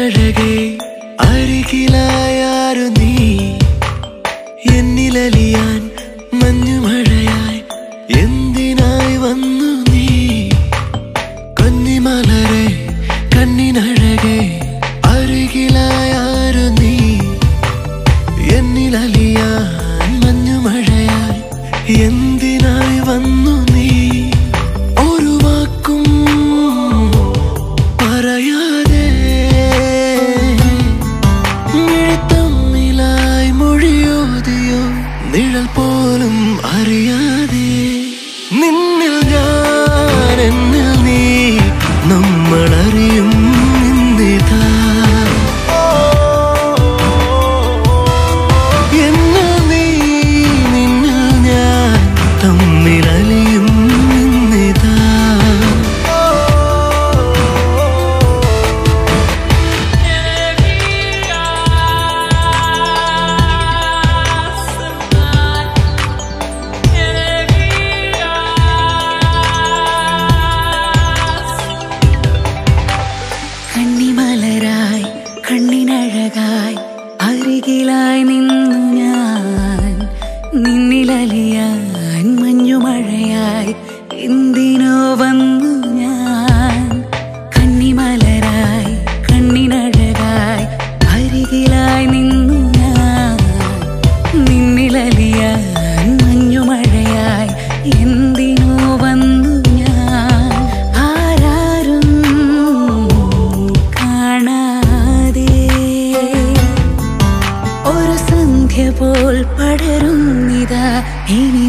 കണ്ണിനഴകെ അരികിലായാരു നീ എന്നിലലിയാൻ മഞ്ഞുമഴയായി എന്തിനായി വന്നു നീ കന്നിമലരെ കണ്ണിനഴകെ അരികിലായാരു നീ എന്നിലലിയാൻ മഞ്ഞുമഴയായി എന്തിനായി വന്നു നീ ഒരു വാക്കും പറയാതെ തമ്മിലായി മൊഴിയോതിയോ നിഴൽ പോലും അറിയാതെ നിന്നിൽ ഞാൻ എന്നിൽ നീ നമ്മളറിയും നിന്നിതാ എന്നിൽ നീ നിന്നിൽ ഞാൻ തമ്മിലലിയും നിന്നിതാ കണ്ണിമലരായി കണ്ണിനഴകായി അരികിലായി നിന്നു ഞാൻ നിന്നിലലിയാൻ മഞ്ഞുമഴയായി എന്തിനോ വന്നു ഞാൻ കണ്ണിമലരായി കണ്ണിനഴകായി അരികിലായി നിന്നു ഞാൻ നിന്നിലലിയാൻ മഞ്ഞുമഴയായി എന്തിനോ വന്നു ഞാൻ ആരാരും ഒരു സന്ധ്യ പോൽ പടരുന്നിതാ ഇനി